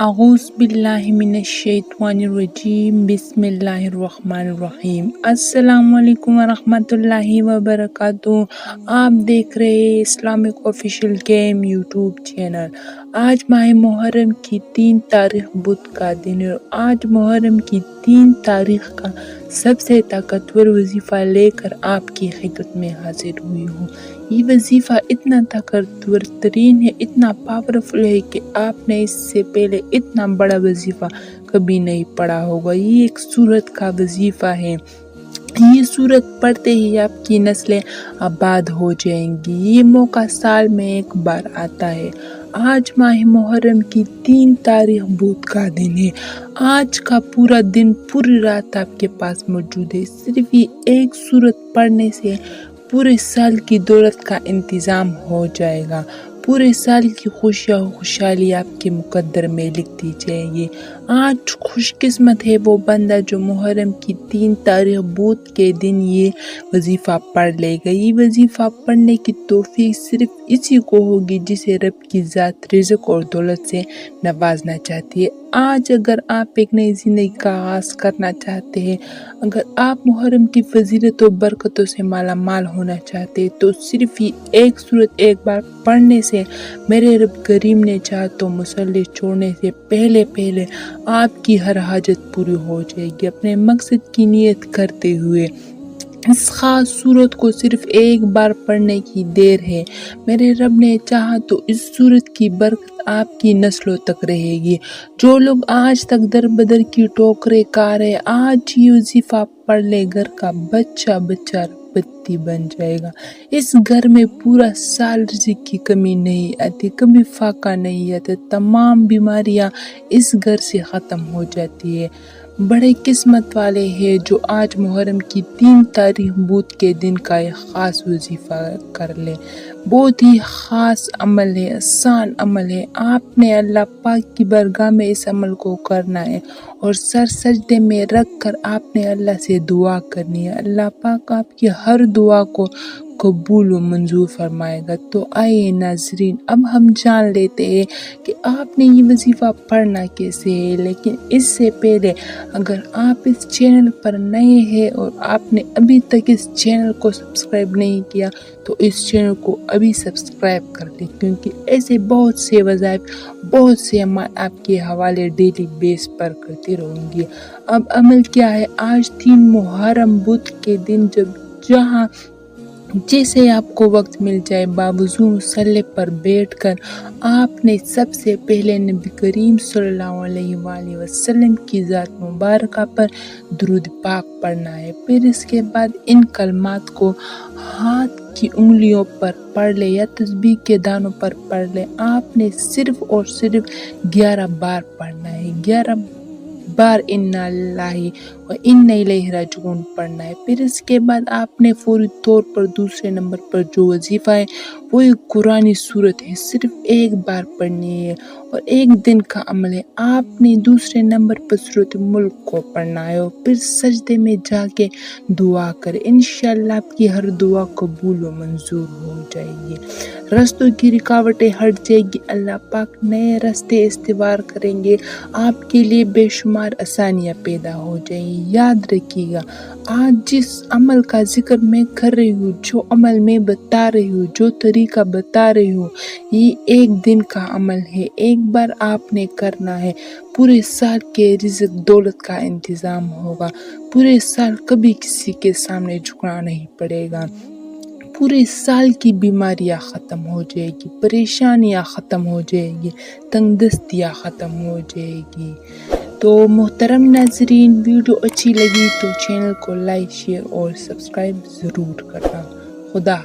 اعوذ باللہ من الشیطان الرجیم بسم اللہ الرحمن الرحیم۔ السلام علیکم ورحمۃ اللہ وبرکاتہ۔ آپ دیکھ رہے ہیں Islamic official game YouTube channel. آج ماہ محرم کی 3 تاریخ بدھ کا دن ہے۔ آج محرم کی 3 تاریخ کا سب سے طاقتور وظیفہ لے کر آپ کی خدمت میں حاضر ہوئی ہوں۔ یہ وظیفہ اتنا طاقتور ترین ہے، اتنا پاورفل ہے کہ آپ نے اس سے پہلے اتنا بڑا وظیفہ کبھی نہیں پڑھا ہوگا۔ یہ ایک سورت کا وظیفہ ہے۔ یہ سورت پڑھتے ہی آپ کی نسلیں آباد ہو جائیں گی۔ یہ موقع سال میں ایک بار آتا ہے۔ آج ماہ محرم کی 3 تاریخ بدھ کا دن ہے۔ آج کا پورا دن پوری رات آپ کے پاس موجود ہے۔ صرف یہ ایک سورت پڑھنے سے پورے سال کی دولت کا انتظام ہو جائے گا۔ پورے سال کی خوشیاں و خوشحالی آپ کے مقدر میں لکھ دی جائے گی۔ آج خوش قسمت ہے وہ بندہ جو محرم کی 3 تاریخ بدھ کے دن یہ وظیفہ پڑھ لے گا۔ یہ وظیفہ پڑھنے کی توفیق صرف اسی کو ہوگی جسے رب کی ذات رزق اور دولت سے نوازنا چاہتی ہے۔ آج اگر آپ ایک نئی زندگی کا آغاز کرنا چاہتے ہیں، اگر آپ محرم کی فضیلت و برکتوں سے مالا مال ہونا چاہتے ہیں، تو صرف یہ ایک سورت ایک بار پڑھنے سے میرے رب کریم نے چاہا تو مصلی چھوڑنے سے پہلے آپ کی ہر حاجت پوری ہو جائے گی۔ اپنے مقصد کی نیت کرتے ہوئے اس خاص سورت کو صرف ایک بار پڑھنے کی دیر ہے۔ میرے رب نے چاہا تو اس سورت کی برکت آپ کی نسلوں تک رہے گی۔ جو لوگ آج تک در بدر کی ٹوکریں کھا رہے، آج یہ وظیفہ پڑھ لے، گھر کا بچہ بتی بن جائے گا۔ اس گھر میں پورا سال رزق کی کمی نہیں آتی، کبھی فاقہ نہیں آتا، تمام بیماریاں اس گھر سے ختم ہو جاتی ہے۔ بڑے قسمت والے ہیں جو آج محرم کی 3 تاریخ بدھ کے دن کا ایک خاص وظیفہ کر لے۔ بہت ہی خاص عمل ہے، آسان عمل ہے۔ آپ نے اللہ پاک کی بارگاہ میں اس عمل کو کرنا ہے اور سر سجدے میں رکھ کر آپ نے اللہ سے دعا کرنی ہے۔ اللہ پاک آپ کی ہر دعا کو قبول و منظور فرمائے گا۔ تو آئیے ناظرین، اب ہم جان لیتے ہیں کہ آپ نے یہ وظیفہ پڑھنا کیسے ہے۔ لیکن اس سے پہلے اگر آپ اس چینل پر نئے ہیں اور آپ نے ابھی تک اس چینل کو سبسکرائب نہیں کیا تو اس چینل کو ابھی سبسکرائب کر لیں، کیونکہ ایسے بہت سے وظائف، بہت سے عمل آپ کے حوالے ڈیلی بیس پر کرتی رہوں گی۔ اب عمل کیا ہے؟ آج 3 محرم بدھ کے دن جیسے آپ کو وقت مل جائے، باوضو مصلی پر بیٹھ کر آپ نے سب سے پہلے نبی کریم صلی اللہ علیہ وآلہ وسلم کی ذات مبارکہ پر درود پاک پڑھنا ہے۔ پھر اس کے بعد ان کلمات کو ہاتھ کی انگلیوں پر پڑھ لے یا تسبیح کے دانوں پر پڑھ لے۔ آپ نے صرف اور صرف 11 بار پڑھنا ہے، 11 بار انا للہ و انا الیہ راجعون پڑھنا ہے۔ پھر اس کے بعد آپ نے فوری طور پر دوسرے نمبر پر جو وظیفہ ہے وہ ایک قرآنی سورت ہے، صرف ایک بار پڑھنی ہے اور ایک دن کا عمل ہے۔ آپ نے دوسرے نمبر پر سورۃ ملک کو پڑھنا ہے اور پھر سجدے میں جا کے دعا کرے۔ انشاءاللہ آپ کی ہر دعا قبول و منظور ہو جائے گی، رستوں کی رکاوٹیں ہٹ جائے گی، اللہ پاک نئے راستے استوار کریں گے، آپ کے لیے بے شمار آسانیاں پیدا ہو جائیں گی۔ یاد رکھیے گا، آج جس عمل کا ذکر میں کر رہی ہوں، جو عمل میں بتا رہی ہوں، جو طریقہ بتا رہی ہوں، یہ ایک دن کا عمل ہے، ایک بار آپ نے کرنا ہے۔ پورے سال کے رزق دولت کا انتظام ہوگا، پورے سال کبھی کسی کے سامنے جھکنا نہیں پڑے گا، پورے سال کی بیماریاں ختم ہو جائے گی، پریشانیاں ختم ہو جائے گی، تنگ دستیاں ختم ہو جائے گی۔ تو محترم ناظرین، ویڈیو اچھی لگی تو چینل کو لائک، شیئر اور سبسکرائب ضرور کرنا۔ خدا